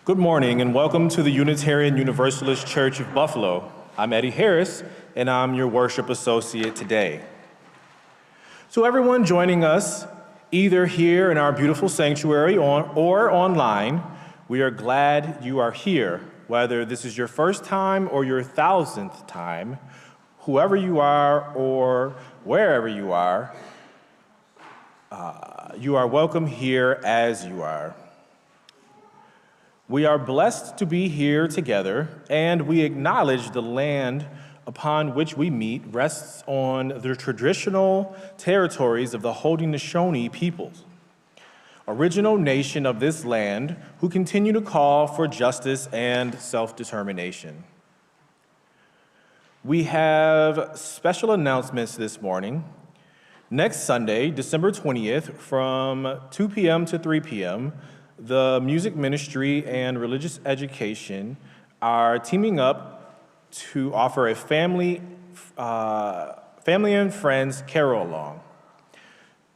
Good morning and welcome to the Unitarian Universalist Church of Buffalo. I'm Eddie Harris and I'm your worship associate today. So everyone joining us, either here in our beautiful sanctuary or online, we are glad you are here, whether this is your first time or your 1,000th time, whoever you are or wherever you are welcome here as you are. We are blessed to be here together, and we acknowledge the land upon which we meet rests on the traditional territories of the Haudenosaunee peoples, original nation of this land who continue to call for justice and self-determination. We have special announcements this morning. Next Sunday, December 20th, from 2 p.m. to 3 p.m., the music ministry and religious education are teaming up to offer a family and friends carol along.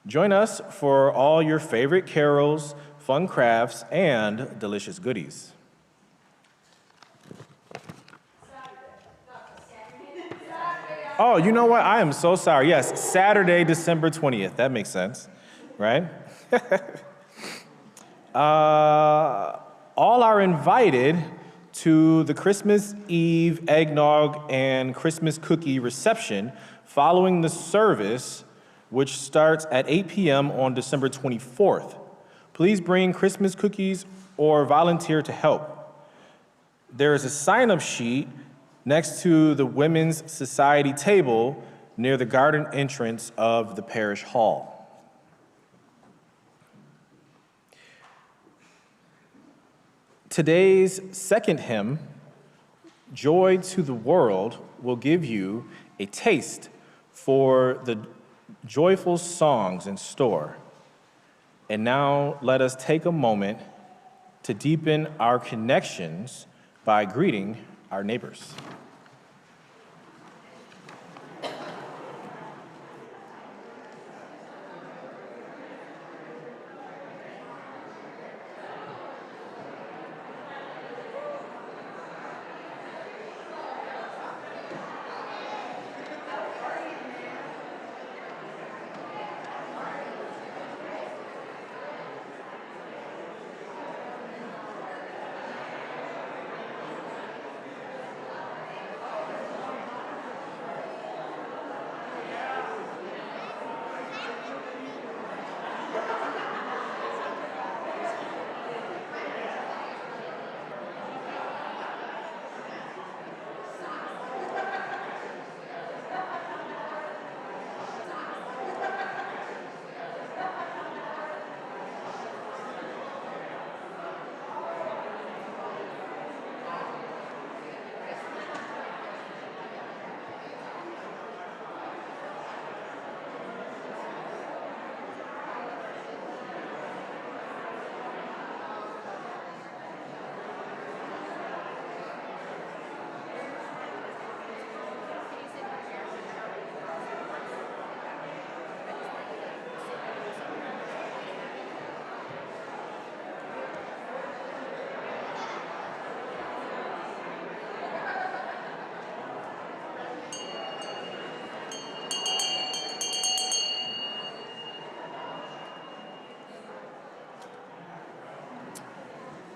Join us for all your favorite carols, fun crafts, and delicious goodies. Oh, you know what? I am so sorry. Yes, Saturday, December 20th. That makes sense, right? All are invited to the Christmas Eve eggnog and Christmas cookie reception following the service, which starts at 8 p.m. on December 24th. Please bring Christmas cookies or volunteer to help. There is a sign-up sheet next to the Women's Society table near the garden entrance of the parish hall. Today's second hymn, Joy to the World, will give you a taste for the joyful songs in store. And now let us take a moment to deepen our connections by greeting our neighbors.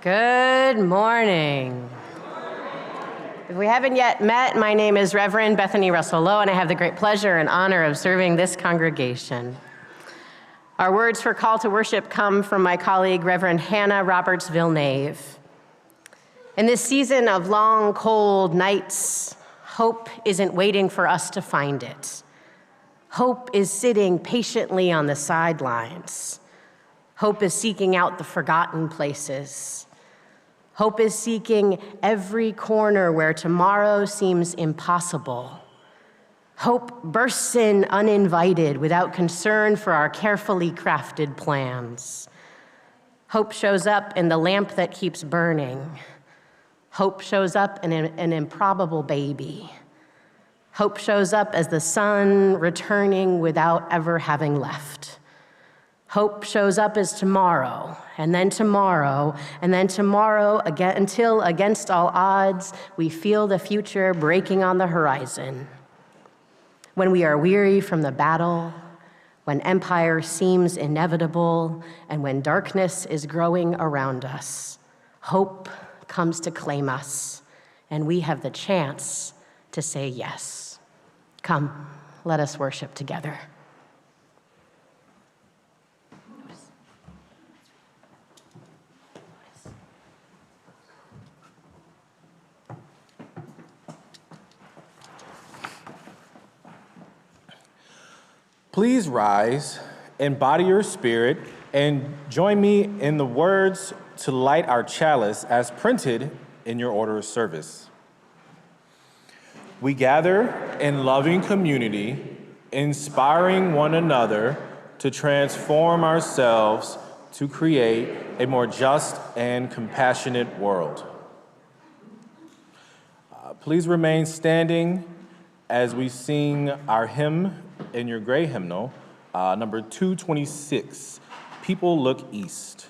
Good morning. If we haven't yet met, my name is Reverend Bethany Russell-Lowe, and I have the great pleasure and honor of serving this congregation. Our words for call to worship come from my colleague, Reverend Hannah Roberts-Villeneuve. In this season of long, cold nights, hope isn't waiting for us to find it. Hope is sitting patiently on the sidelines. Hope is seeking out the forgotten places. Hope is seeking every corner where tomorrow seems impossible. Hope bursts in uninvited without concern for our carefully crafted plans. Hope shows up in the lamp that keeps burning. Hope shows up in an improbable baby. Hope shows up as the sun returning without ever having left. Hope shows up as tomorrow, and then tomorrow, and then tomorrow again, until against all odds, we feel the future breaking on the horizon. When we are weary from the battle, when empire seems inevitable, and when darkness is growing around us, hope comes to claim us, and we have the chance to say yes. Come, let us worship together. Please rise, embody your spirit, and join me in the words to light our chalice as printed in your order of service. We gather in loving community, inspiring one another to transform ourselves to create a more just and compassionate world. Please remain standing as we sing our hymn in your gray hymnal, number 226, People Look East.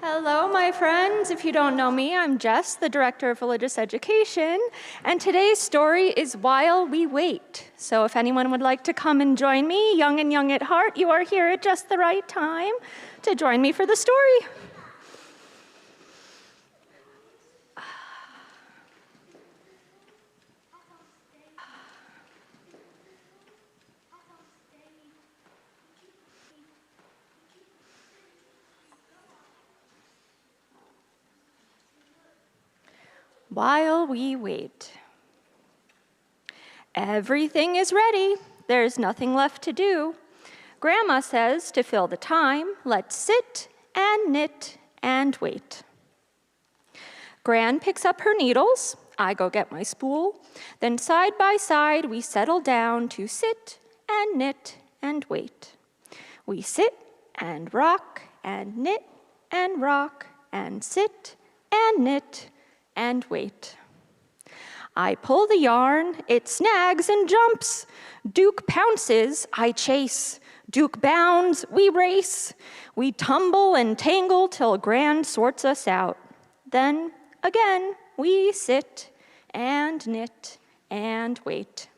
Hello, my friends. If you don't know me, I'm Jess, the Director of Religious Education, and today's story is While We Wait. So if anyone would like to come and join me, young and young at heart, you are here at just the right time to join me for the story. While we wait. Everything is ready. There's nothing left to do. Grandma says to fill the time, let's sit and knit and wait. Gran picks up her needles. I go get my spool. Then side by side, we settle down to sit and knit and wait. We sit and rock and knit and rock and sit and knit and wait. I pull the yarn, it snags and jumps. Duke pounces, I chase. Duke bounds, we race. We tumble and tangle till Gran sorts us out. Then again, we sit and knit and wait.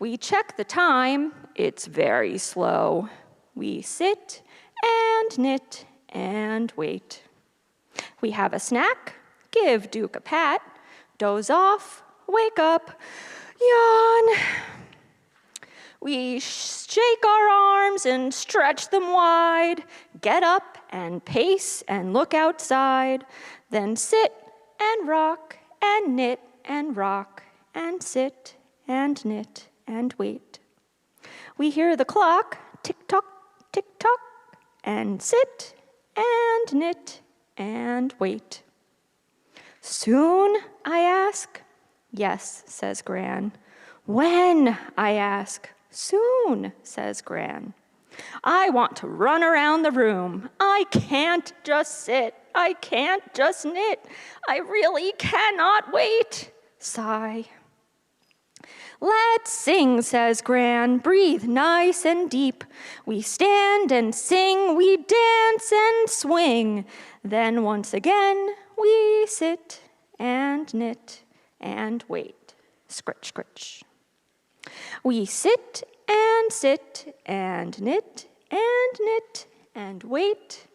We check the time, it's very slow. We sit and knit and wait. We have a snack, give Duke a pat, doze off, wake up, yawn. We shake our arms and stretch them wide, get up and pace and look outside, then sit and rock and knit and rock and sit and knit and wait. We hear the clock tick-tock, tick-tock, and sit and knit and wait. Soon, I ask. Yes, says Gran. When, I ask. Soon, says Gran. I want to run around the room. I can't just sit. I can't just knit. I really cannot wait. Sigh. Let's sing, says Gran. Breathe nice and deep. We stand and sing. We dance and swing. Then once again, we sit and knit and wait. Scritch, scritch. We sit and knit and wait and wait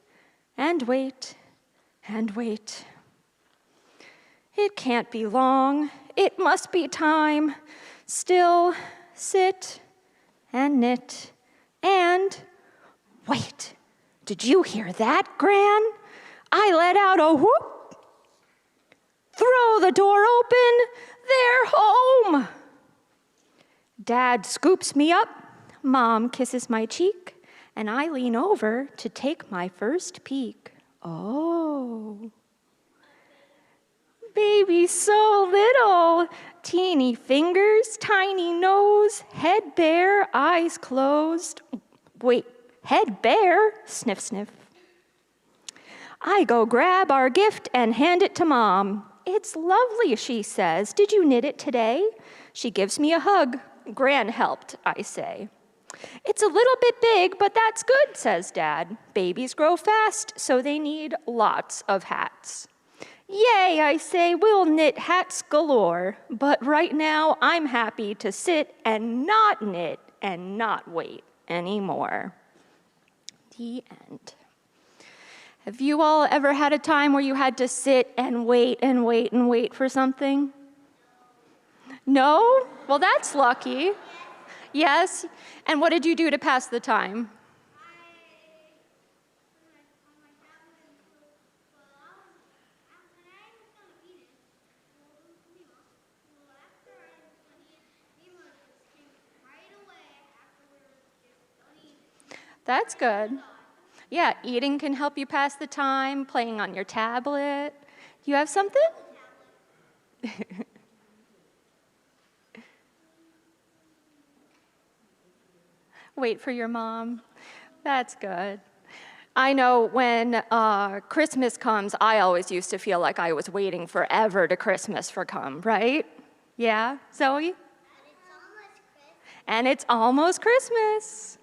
and wait. It can't be long. It must be time. Still sit and knit and wait. Did you hear that, Gran? I let out a whoop. Throw the door open. They're home. Dad scoops me up, Mom kisses my cheek, and I lean over to take my first peek. Oh, baby so little, teeny fingers, tiny nose, head bare, eyes closed. Wait, head bare, sniff, sniff. I go grab our gift and hand it to Mom. It's lovely, she says. Did you knit it today? She gives me a hug. Gran helped, I say. It's a little bit big, but that's good, says Dad. Babies grow fast, so they need lots of hats. Yay, I say, we'll knit hats galore. But right now, I'm happy to sit and not knit and not wait anymore. The end. Have you all ever had a time where you had to sit and wait and wait and wait for something? No? Well, that's lucky. Yes? And what did you do to pass the time? That's good. Yeah, eating can help you pass the time, playing on your tablet. You have something? Wait for your mom. That's good. I know when Christmas comes, I always used to feel like I was waiting forever to Christmas for come, right? Yeah, Zoe? And it's almost Christmas.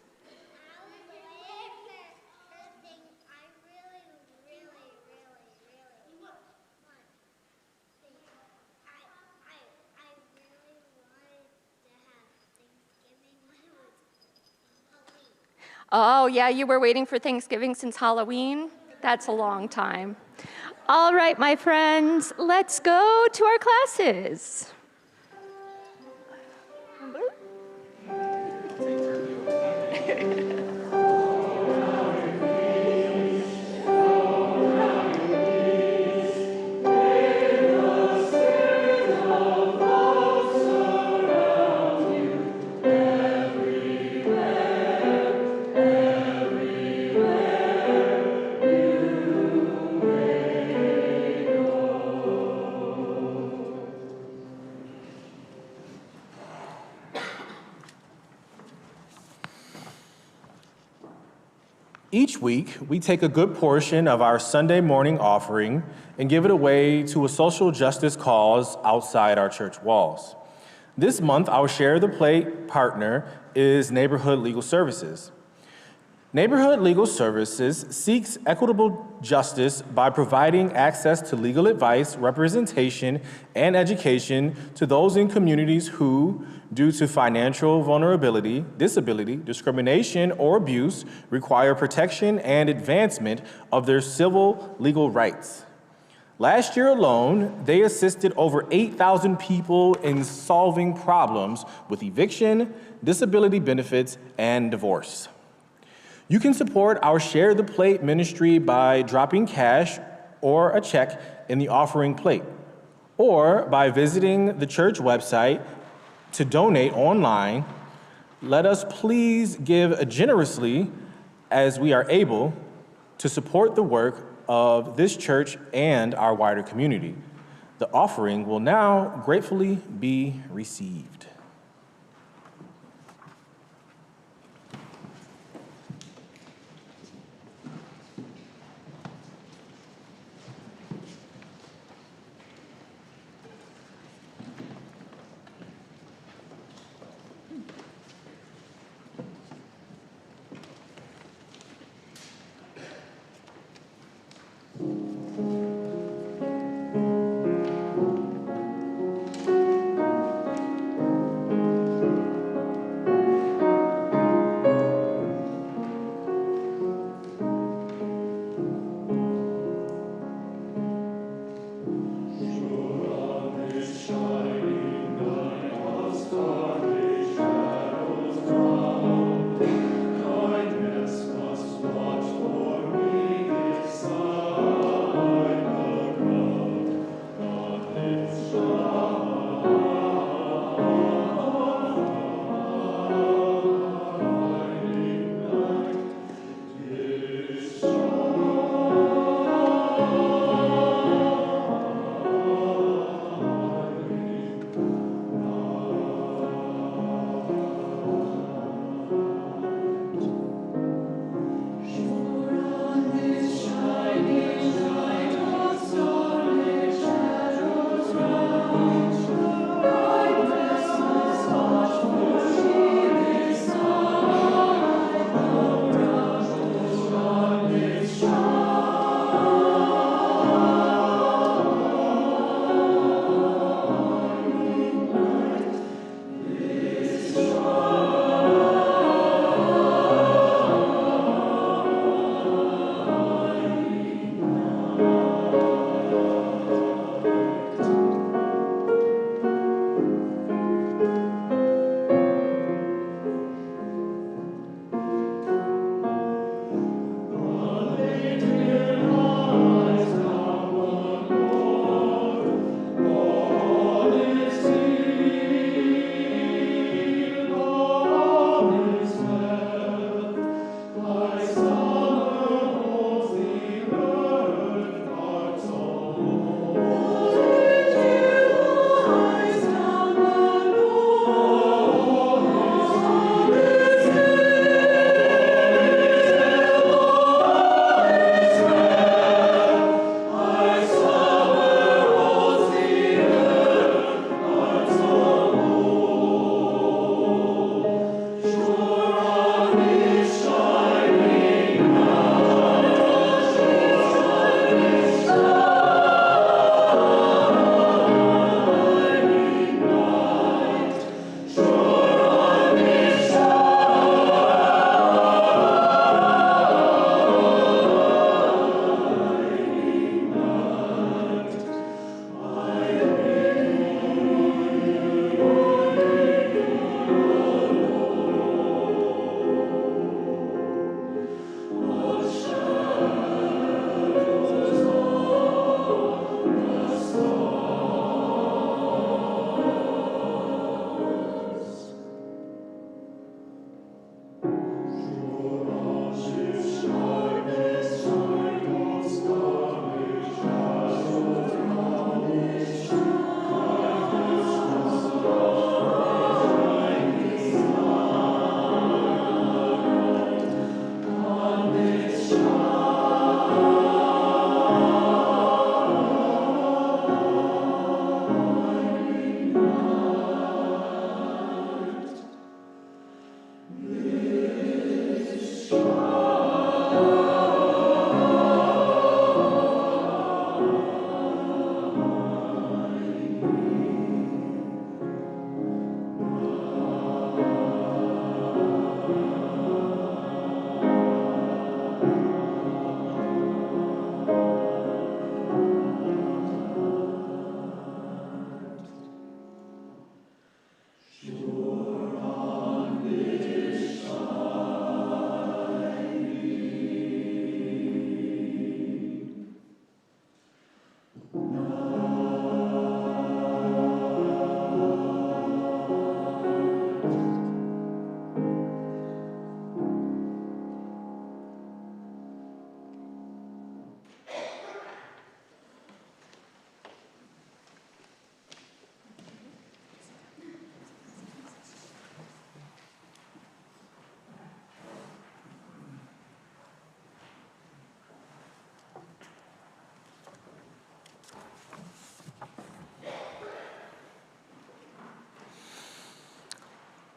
Oh, yeah, you were waiting for Thanksgiving since Halloween? That's a long time. All right, my friends, let's go to our classes. Each week, we take a good portion of our Sunday morning offering and give it away to a social justice cause outside our church walls. This month, our Share of the Plate partner is Neighborhood Legal Services. Neighborhood Legal Services seeks equitable justice by providing access to legal advice, representation, and education to those in communities who, due to financial vulnerability, disability, discrimination, or abuse, require protection and advancement of their civil legal rights. Last year alone, they assisted over 8,000 people in solving problems with eviction, disability benefits, and divorce. You can support our Share the Plate ministry by dropping cash or a check in the offering plate, or by visiting the church website to donate online. Let us please give generously as we are able to support the work of this church and our wider community. The offering will now gratefully be received.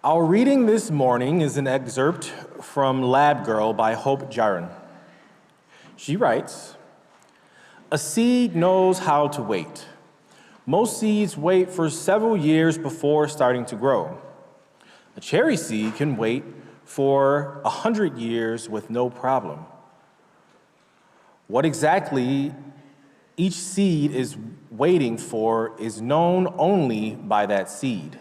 Our reading this morning is an excerpt from Lab Girl by Hope Jaron. She writes, "A seed knows how to wait. Most seeds wait for several years before starting to grow. A cherry seed can wait for 100 years with no problem. What exactly each seed is waiting for is known only by that seed.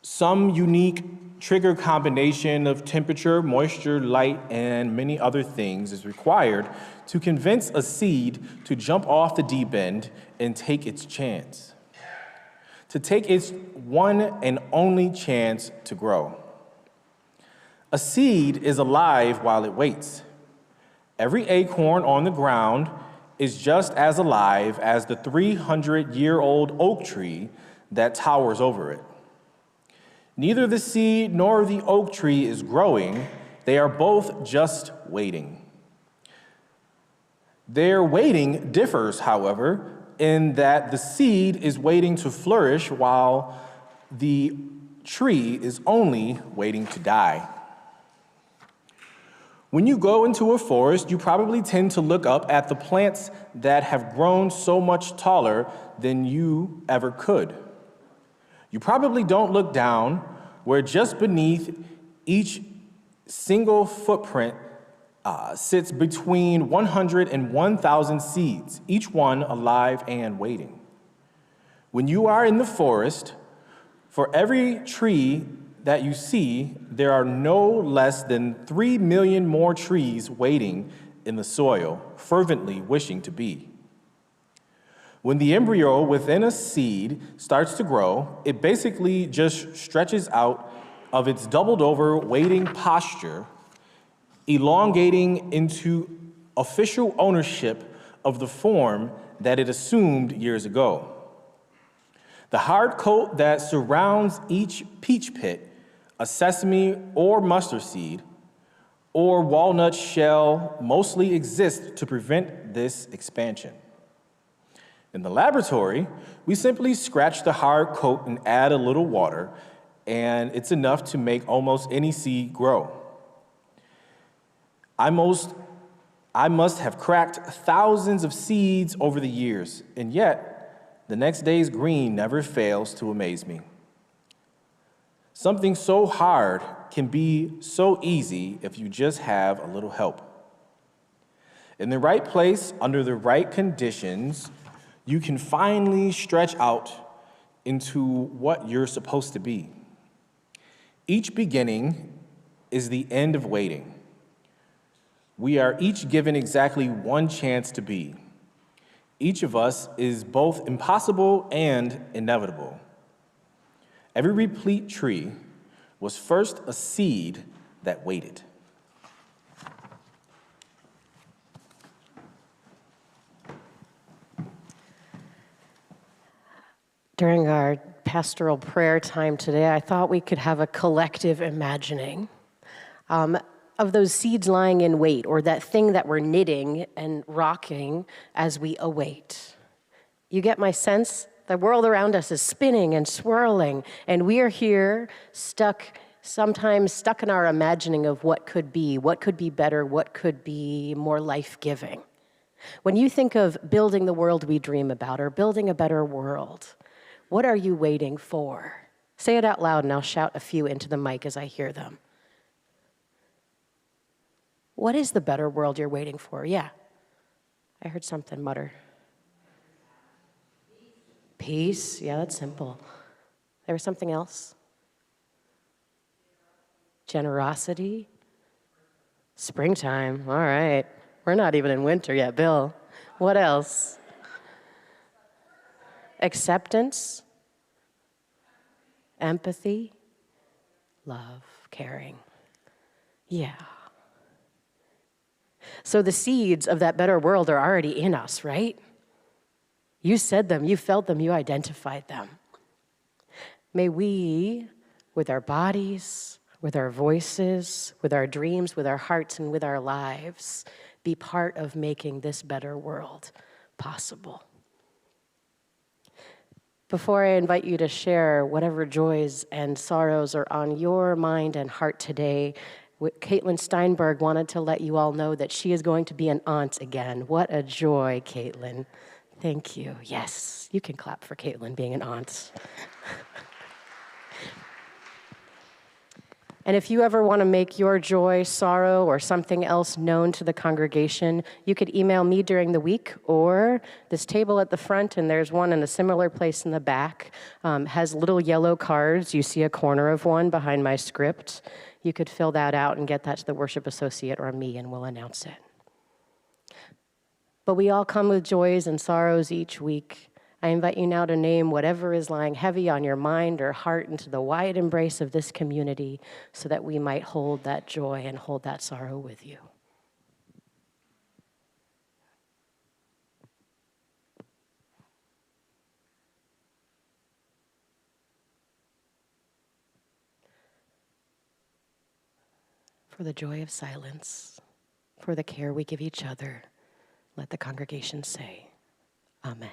Some unique trigger combination of temperature, moisture, light, and many other things is required to convince a seed to jump off the deep end and take its chance, to take its one and only chance to grow. A seed is alive while it waits. Every acorn on the ground is just as alive as the 300-year-old oak tree that towers over it. Neither the seed nor the oak tree is growing. They are both just waiting. Their waiting differs, however, in that the seed is waiting to flourish while the tree is only waiting to die. When you go into a forest, you probably tend to look up at the plants that have grown so much taller than you ever could. You probably don't look down where just beneath each single footprint sits between 100 and 1,000 seeds, each one alive and waiting. When you are in the forest, for every tree that you see, there are no less than 3 million more trees waiting in the soil, fervently wishing to be. When the embryo within a seed starts to grow, it basically just stretches out of its doubled over waiting posture, elongating into official ownership of the form that it assumed years ago. The hard coat that surrounds each peach pit, a sesame or mustard seed, or walnut shell mostly exists to prevent this expansion. In the laboratory, we simply scratch the hard coat and add a little water, and it's enough to make almost any seed grow. I must have cracked thousands of seeds over the years, and yet the next day's green never fails to amaze me. Something so hard can be so easy if you just have a little help. In the right place, under the right conditions, you can finally stretch out into what you're supposed to be. Each beginning is the end of waiting. We are each given exactly one chance to be. Each of us is both impossible and inevitable. Every replete tree was first a seed that waited. During our pastoral prayer time today, I thought we could have a collective imagining of those seeds lying in wait, or that thing that we're knitting and rocking as we await. You get my sense? The world around us is spinning and swirling, and we are here sometimes stuck in our imagining of what could be better, what could be more life-giving. When you think of building the world we dream about, or building a better world, what are you waiting for? Say it out loud, and I'll shout a few into the mic as I hear them. What is the better world you're waiting for? Yeah, I heard something mutter. Peace, yeah, that's simple. There was something else? Generosity? Springtime, all right. We're not even in winter yet, Bill. What else? Acceptance? Empathy? Love, caring. Yeah. So the seeds of that better world are already in us, right? You said them, you felt them, you identified them. May we, with our bodies, with our voices, with our dreams, with our hearts, and with our lives, be part of making this better world possible. Before I invite you to share whatever joys and sorrows are on your mind and heart today, Caitlin Steinberg wanted to let you all know that she is going to be an aunt again. What a joy, Caitlin. Thank you. Yes, you can clap for Caitlin being an aunt. And if you ever want to make your joy, sorrow, or something else known to the congregation, you could email me during the week, or this table at the front, and there's one in a similar place in the back, has little yellow cards. You see a corner of one behind my script. You could fill that out and get that to the worship associate or me, and we'll announce it. But we all come with joys and sorrows each week. I invite you now to name whatever is lying heavy on your mind or heart into the wide embrace of this community so that we might hold that joy and hold that sorrow with you. For the joy of silence, for the care we give each other, let the congregation say, Amen.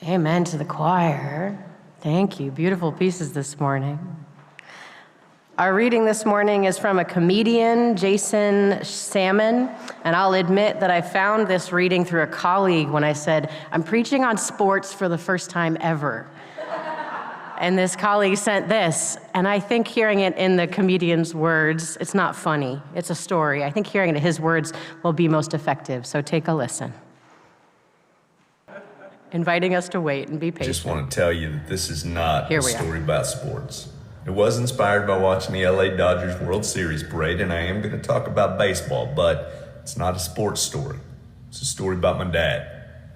Amen to the choir. Thank you. Beautiful pieces this morning. Our reading this morning is from a comedian, Jason Salmon, and I'll admit that I found this reading through a colleague when I said, I'm preaching on sports for the first time ever. And this colleague sent this, and I think hearing it in the comedian's words, it's not funny, it's a story. I think hearing it in his words will be most effective, so take a listen. Inviting us to wait and be patient. I just want to tell you that this is not Here a we are. story about sports. It was inspired by watching the LA Dodgers World Series parade, and I am going to talk about baseball, but it's not a sports story. It's a story about my dad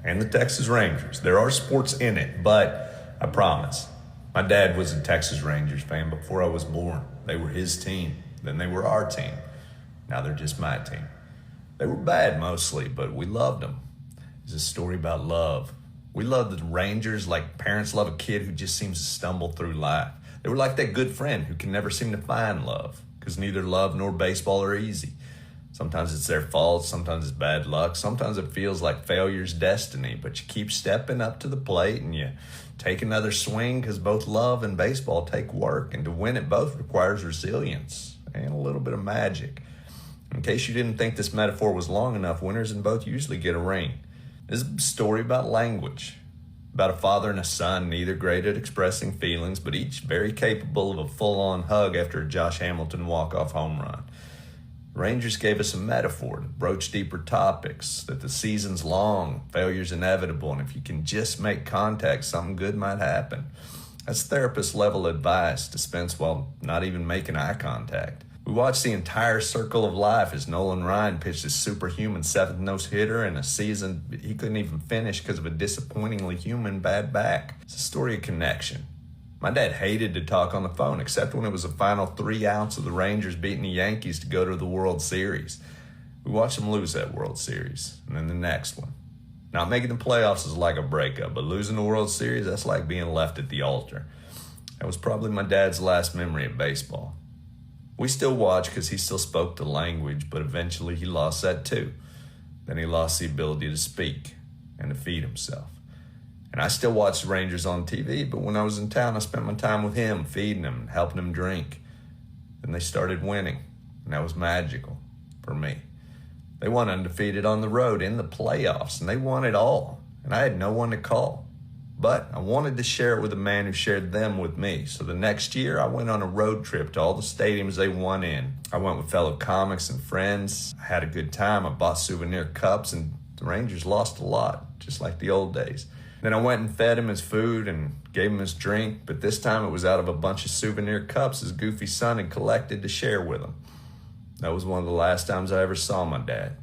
and the Texas Rangers. There are sports in it, but I promise, my dad was a Texas Rangers fan before I was born. They were his team, then they were our team. Now they're just my team. They were bad mostly, but we loved them. It's a story about love. We loved the Rangers like parents love a kid who just seems to stumble through life. They were like that good friend who can never seem to find love, because neither love nor baseball are easy. Sometimes it's their fault, sometimes it's bad luck, sometimes it feels like failure's destiny, but you keep stepping up to the plate and you take another swing, because both love and baseball take work, and to win it both requires resilience and a little bit of magic. In case you didn't think this metaphor was long enough, winners in both usually get a ring. This is a story about language, about a father and a son, neither great at expressing feelings, but each very capable of a full-on hug after a Josh Hamilton walk-off home run. Rangers gave us a metaphor to broach deeper topics, that the season's long, failure's inevitable, and if you can just make contact, something good might happen. That's therapist-level advice dispensed while not even making eye contact. We watched the entire circle of life as Nolan Ryan pitched his superhuman seventh no-hitter in a season he couldn't even finish because of a disappointingly human bad back. It's a story of connection. My dad hated to talk on the phone, except when it was the final 3 outs of the Rangers beating the Yankees to go to the World Series. We watched them lose that World Series, and then the next one. Not making the playoffs is like a breakup, but losing the World Series, that's like being left at the altar. That was probably my dad's last memory of baseball. We still watch because he still spoke the language, but eventually he lost that too. Then he lost the ability to speak and to feed himself. And I still watch the Rangers on TV, but when I was in town, I spent my time with him, feeding him, helping him drink. Then they started winning, and that was magical for me. They won undefeated on the road in the playoffs, and they won it all, and I had no one to call. But I wanted to share it with a man who shared them with me. So the next year, I went on a road trip to all the stadiums they won in. I went with fellow comics and friends. I had a good time. I bought souvenir cups, and the Rangers lost a lot, just like the old days. Then I went and fed him his food and gave him his drink, but this time it was out of a bunch of souvenir cups his goofy son had collected to share with him. That was one of the last times I ever saw my dad.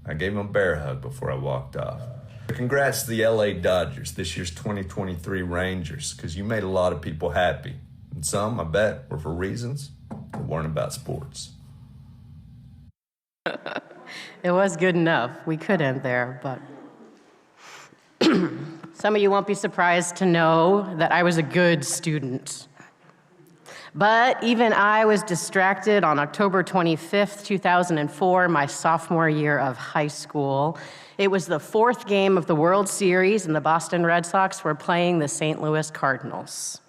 I gave him a bear hug before I walked off. Congrats to the LA Dodgers, this year's 2023 Rangers, because you made a lot of people happy. And some, I bet, were for reasons that weren't about sports. It was good enough. We could end there, but some of you won't be surprised to know that I was a good student. But even I was distracted on October 25th, 2004, my sophomore year of high school. It was the 4th game of the World Series, and the Boston Red Sox were playing the St. Louis Cardinals.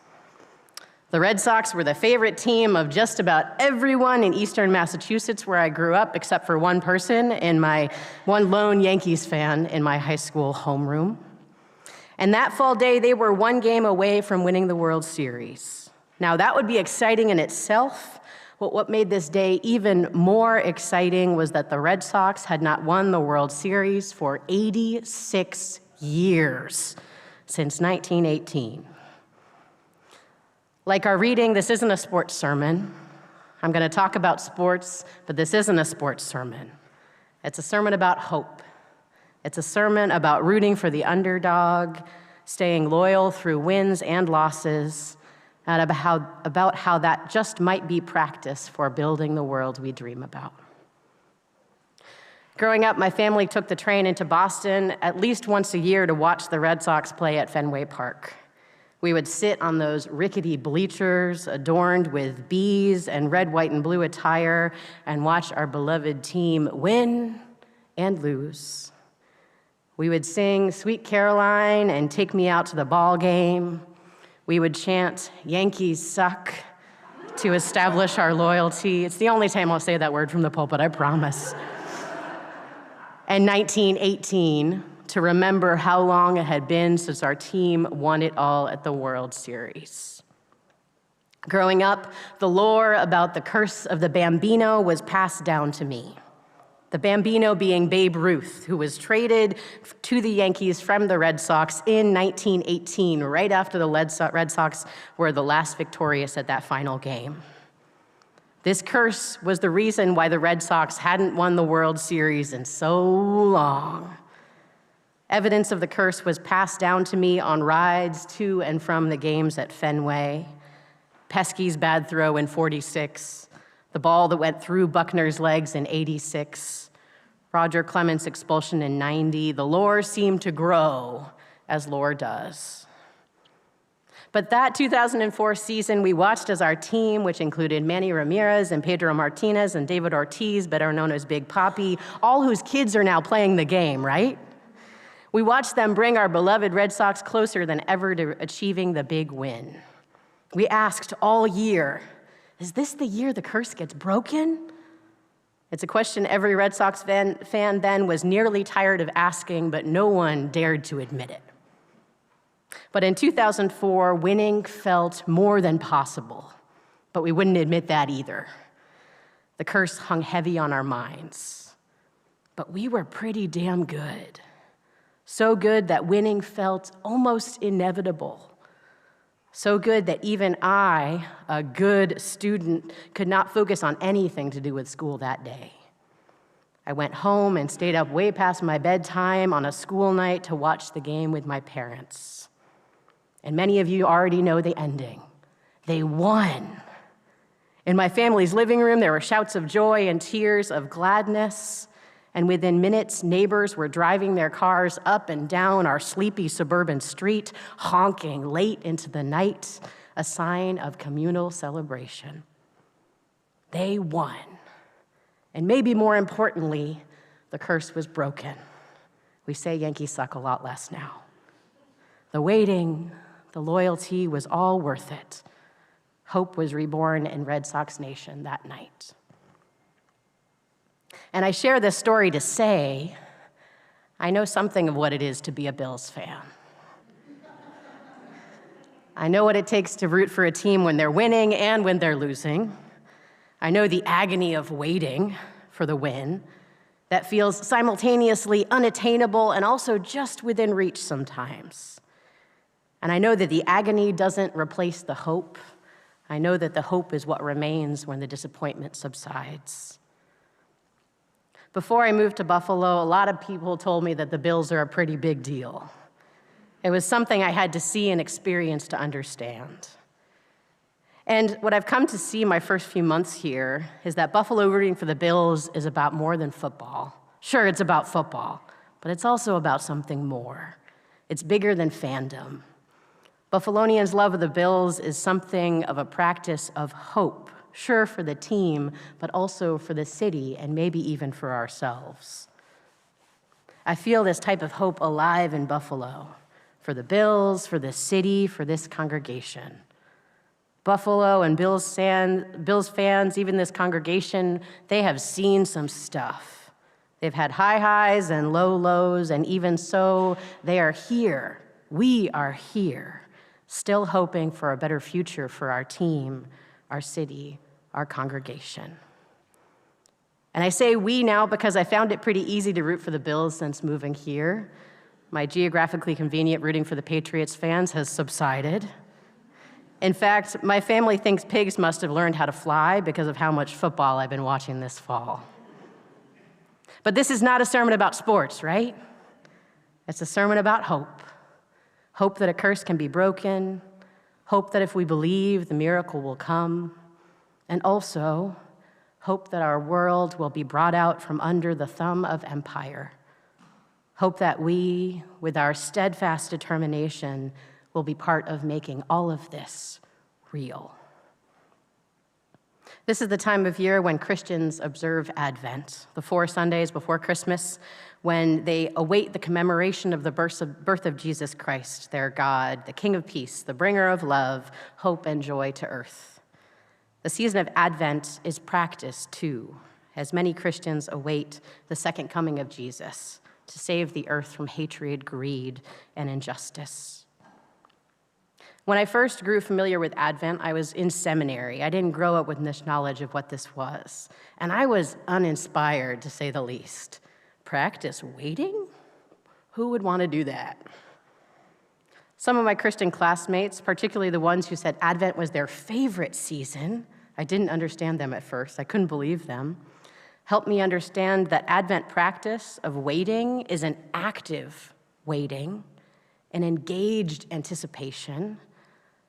The Red Sox were the favorite team of just about everyone in eastern Massachusetts where I grew up, except for one person, one lone Yankees fan in my high school homeroom. And that fall day, they were 1 game away from winning the World Series. Now, that would be exciting in itself, but what made this day even more exciting was that the Red Sox had not won the World Series for 86 years, since 1918. Like our reading, this isn't a sports sermon. I'm going to talk about sports, but this isn't a sports sermon. It's a sermon about hope. It's a sermon about rooting for the underdog, staying loyal through wins and losses, and about how that just might be practice for building the world we dream about. Growing up, my family took the train into Boston at least once a year to watch the Red Sox play at Fenway Park. We would sit on those rickety bleachers adorned with bees and red, white, and blue attire and watch our beloved team win and lose. We would sing Sweet Caroline and Take Me Out to the Ball Game. We would chant Yankees Suck to establish our loyalty. It's the only time I'll say that word from the pulpit, I promise. And 1918, to remember how long it had been since our team won it all at the World Series. Growing up, the lore about the curse of the Bambino was passed down to me. The Bambino being Babe Ruth, who was traded to the Yankees from the Red Sox in 1918, right after the Red Sox were the last victorious at that final game. This curse was the reason why the Red Sox hadn't won the World Series in so long. Evidence of the curse was passed down to me on rides to and from the games at Fenway. Pesky's bad throw in 46, the ball that went through Buckner's legs in 86, Roger Clement's expulsion in 90. The lore seemed to grow as lore does. But that 2004 season, we watched as our team, which included Manny Ramirez and Pedro Martinez and David Ortiz, better known as Big Papi, all whose kids are now playing the game, right? We watched them bring our beloved Red Sox closer than ever to achieving the big win. We asked all year, is this the year the curse gets broken? It's a question every Red Sox fan then was nearly tired of asking, but no one dared to admit it. But in 2004, winning felt more than possible, but we wouldn't admit that either. The curse hung heavy on our minds, but we were pretty damn good. So good that winning felt almost inevitable. So good that even I, a good student, could not focus on anything to do with school that day. I went home and stayed up way past my bedtime on a school night to watch the game with my parents. And many of you already know the ending. They won. In my family's living room, there were shouts of joy and tears of gladness. And within minutes, neighbors were driving their cars up and down our sleepy suburban street, honking late into the night, a sign of communal celebration. They won. And maybe more importantly, the curse was broken. We say Yankees suck a lot less now. The waiting, the loyalty was all worth it. Hope was reborn in Red Sox Nation that night. And I share this story to say, I know something of what it is to be a Bills fan. I know what it takes to root for a team when they're winning and when they're losing. I know the agony of waiting for the win that feels simultaneously unattainable and also just within reach sometimes. And I know that the agony doesn't replace the hope. I know that the hope is what remains when the disappointment subsides. Before I moved to Buffalo, a lot of people told me that the Bills are a pretty big deal. It was something I had to see and experience to understand. And what I've come to see my first few months here is that Buffalo rooting for the Bills is about more than football. Sure, it's about football, but it's also about something more. It's bigger than fandom. Buffalonians' love of the Bills is something of a practice of hope, sure for the team, but also for the city and maybe even for ourselves. I feel this type of hope alive in Buffalo, for the Bills, for the city, for this congregation. Buffalo and Bills fans, even this congregation, they have seen some stuff. They've had high highs and low lows, and even so, they are here. We are here, still hoping for a better future for our team, our city, our congregation. And I say we now because I found it pretty easy to root for the Bills since moving here. My geographically convenient rooting for the Patriots fans has subsided. In fact, my family thinks pigs must have learned how to fly because of how much football I've been watching this fall. But this is not a sermon about sports, right? It's a sermon about hope. Hope that a curse can be broken. Hope that if we believe, the miracle will come. And also, hope that our world will be brought out from under the thumb of empire. Hope that we, with our steadfast determination, will be part of making all of this real. This is the time of year when Christians observe Advent, the 4 Sundays before Christmas, when they await the commemoration of the birth of Jesus Christ, their God, the King of Peace, the bringer of love, hope, and joy to earth. The season of Advent is practiced, too, as many Christians await the second coming of Jesus to save the earth from hatred, greed, and injustice. When I first grew familiar with Advent, I was in seminary. I didn't grow up with this knowledge of what this was, and I was uninspired, to say the least. Practice waiting? Who would want to do that? Some of my Christian classmates, particularly the ones who said Advent was their favorite season, I didn't understand them at first. I couldn't believe them. Helped me understand that Advent practice of waiting is an active waiting, an engaged anticipation,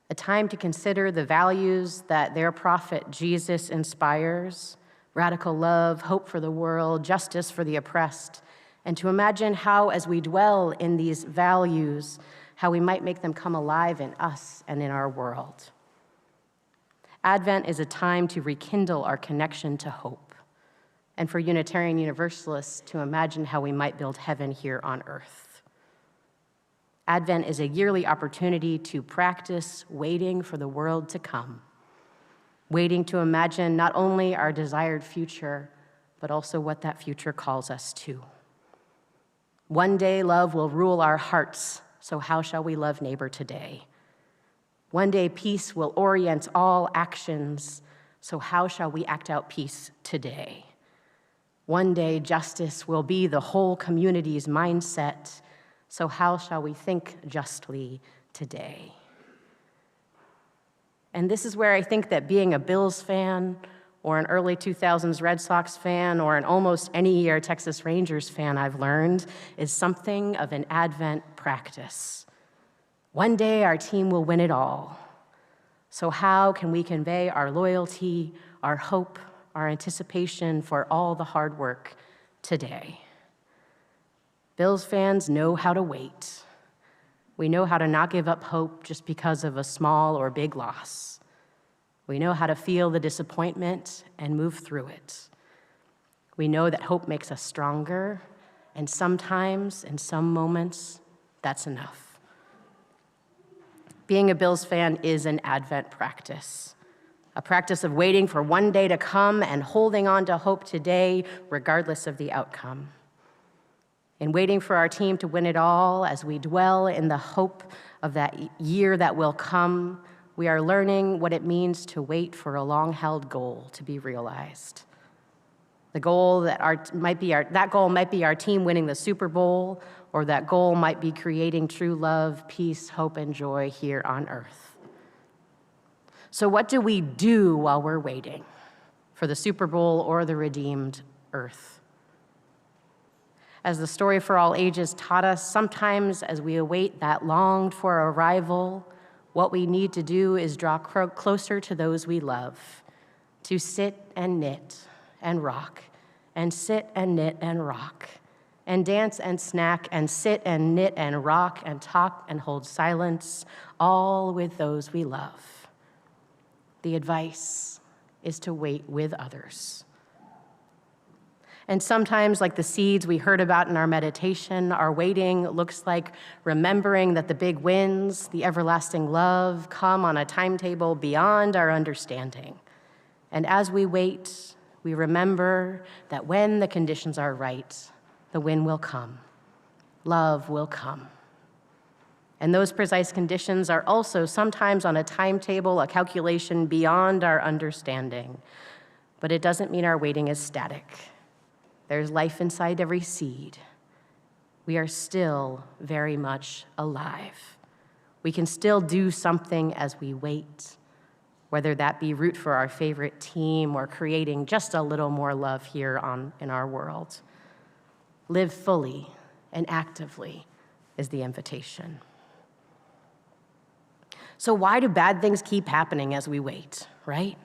a time to consider the values that their prophet Jesus inspires: radical love, hope for the world, justice for the oppressed, and to imagine how, as we dwell in these values, how we might make them come alive in us and in our world. Advent is a time to rekindle our connection to hope, and for Unitarian Universalists to imagine how we might build heaven here on earth. Advent is a yearly opportunity to practice waiting for the world to come, waiting to imagine not only our desired future, but also what that future calls us to. One day, love will rule our hearts, so how shall we love neighbor today? One day, peace will orient all actions, so how shall we act out peace today? One day, justice will be the whole community's mindset, so how shall we think justly today? And this is where I think that being a Bills fan, or an early 2000s Red Sox fan, or an almost any year Texas Rangers fan, I've learned, is something of an Advent practice. One day our team will win it all. So how can we convey our loyalty, our hope, our anticipation for all the hard work today? Bills fans know how to wait. We know how to not give up hope just because of a small or big loss. We know how to feel the disappointment and move through it. We know that hope makes us stronger, and sometimes, in some moments, that's enough. Being a Bills fan is an Advent practice, a practice of waiting for one day to come and holding on to hope today, regardless of the outcome. In waiting for our team to win it all, as we dwell in the hope of that year that will come, we are learning what it means to wait for a long-held goal to be realized. The goal that might be our team winning the Super Bowl, or that goal might be creating true love, peace, hope, and joy here on earth. So what do we do while we're waiting for the Super Bowl or the redeemed earth? As the story for all ages taught us, sometimes as we await that longed-for arrival, what we need to do is draw closer to those we love, to sit and knit and rock, and sit and knit and rock, and dance and snack and sit and knit and rock and talk and hold silence, all with those we love. The advice is to wait with others. And sometimes, like the seeds we heard about in our meditation, our waiting looks like remembering that the big wins, the everlasting love, come on a timetable beyond our understanding. And as we wait, we remember that when the conditions are right, the win will come, love will come. And those precise conditions are also sometimes on a timetable, a calculation beyond our understanding. But it doesn't mean our waiting is static. There's life inside every seed. We are still very much alive. We can still do something as we wait, whether that be root for our favorite team or creating just a little more love here in our world. Live fully and actively is the invitation. So why do bad things keep happening as we wait, right?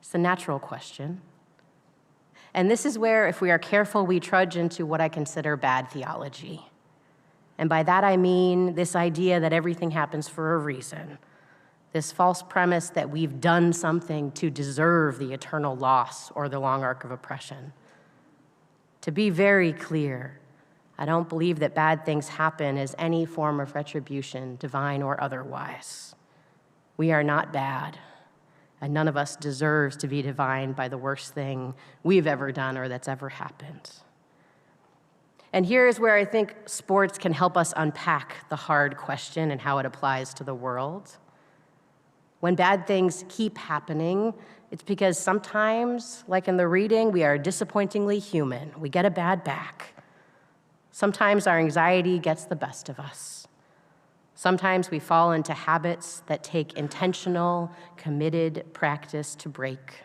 It's the natural question. And this is where, if we are careful, we trudge into what I consider bad theology. And by that I mean this idea that everything happens for a reason, this false premise that we've done something to deserve the eternal loss or the long arc of oppression. To be very clear, I don't believe that bad things happen as any form of retribution, divine or otherwise. We are not bad, and none of us deserves to be divined by the worst thing we've ever done or that's ever happened. And here is where I think sports can help us unpack the hard question and how it applies to the world. When bad things keep happening, it's because sometimes, like in the reading, we are disappointingly human. We get a bad back. Sometimes our anxiety gets the best of us. Sometimes we fall into habits that take intentional, committed practice to break.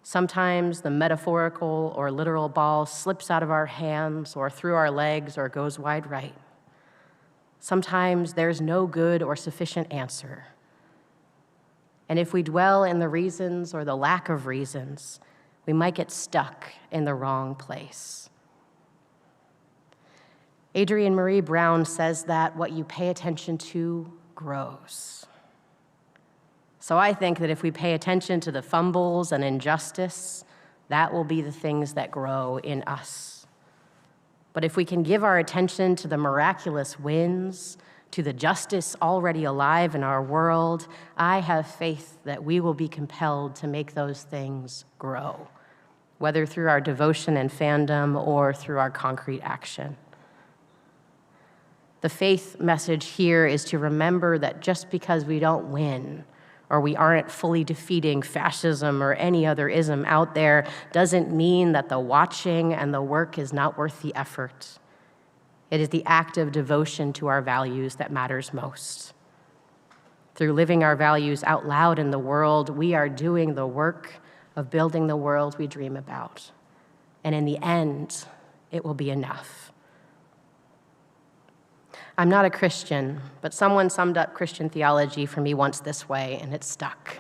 Sometimes the metaphorical or literal ball slips out of our hands or through our legs or goes wide right. Sometimes there's no good or sufficient answer. And if we dwell in the reasons or the lack of reasons, we might get stuck in the wrong place. Adrienne Marie Brown says that what you pay attention to grows. So I think that if we pay attention to the fumbles and injustice, that will be the things that grow in us. But if we can give our attention to the miraculous wins, to the justice already alive in our world, I have faith that we will be compelled to make those things grow, whether through our devotion and fandom or through our concrete action. The faith message here is to remember that just because we don't win or we aren't fully defeating fascism or any other ism out there doesn't mean that the watching and the work is not worth the effort. It is the act of devotion to our values that matters most. Through living our values out loud in the world, we are doing the work of building the world we dream about. And in the end, it will be enough. I'm not a Christian, but someone summed up Christian theology for me once this way, and it stuck.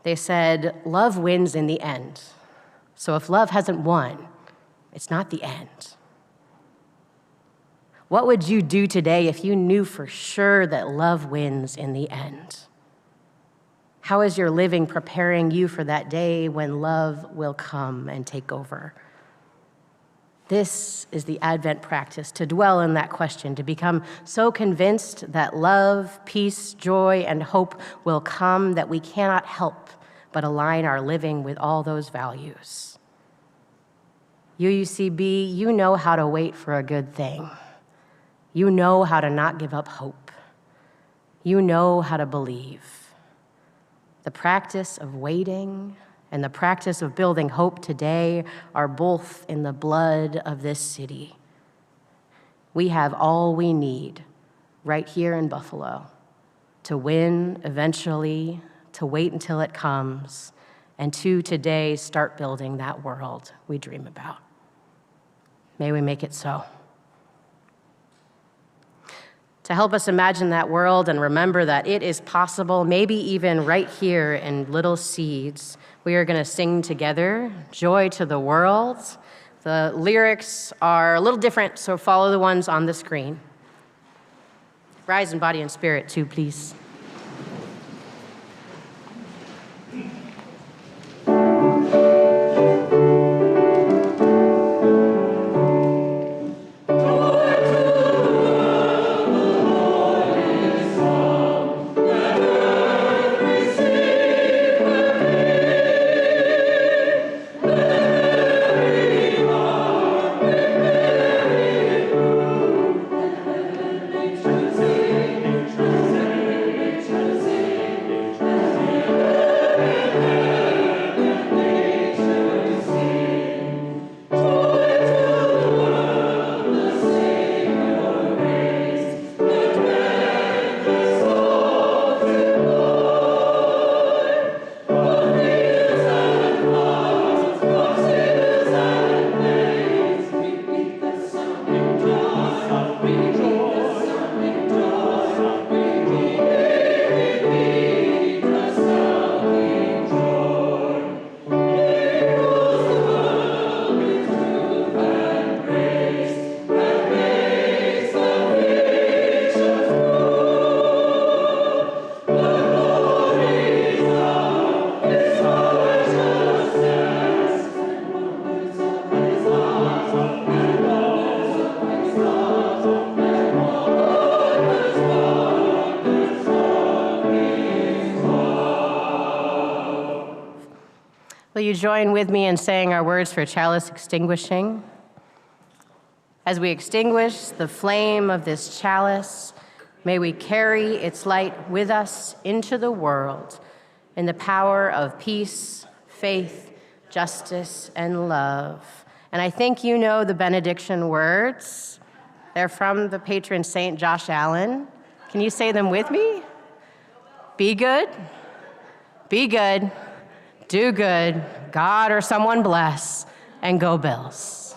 They said, love wins in the end. So if love hasn't won, it's not the end. What would you do today if you knew for sure that love wins in the end? How is your living preparing you for that day when love will come and take over? This is the Advent practice, to dwell in that question, to become so convinced that love, peace, joy, and hope will come that we cannot help but align our living with all those values. UUCB, you know how to wait for a good thing. You know how to not give up hope. You know how to believe. The practice of waiting and the practice of building hope today are both in the blood of this city. We have all we need right here in Buffalo to win eventually, to wait until it comes, and to today start building that world we dream about. May we make it so. To help us imagine that world and remember that it is possible, maybe even right here in little seeds, we are going to sing together, Joy to the World. The lyrics are a little different, so follow the ones on the screen. Rise in body and spirit too, please. Will you join with me in saying our words for chalice extinguishing? As we extinguish the flame of this chalice, may we carry its light with us into the world in the power of peace, faith, justice, and love. And I think you know the benediction words. They're from the patron saint, Josh Allen. Can you say them with me? Be good, do good, God or someone bless, and go Bills.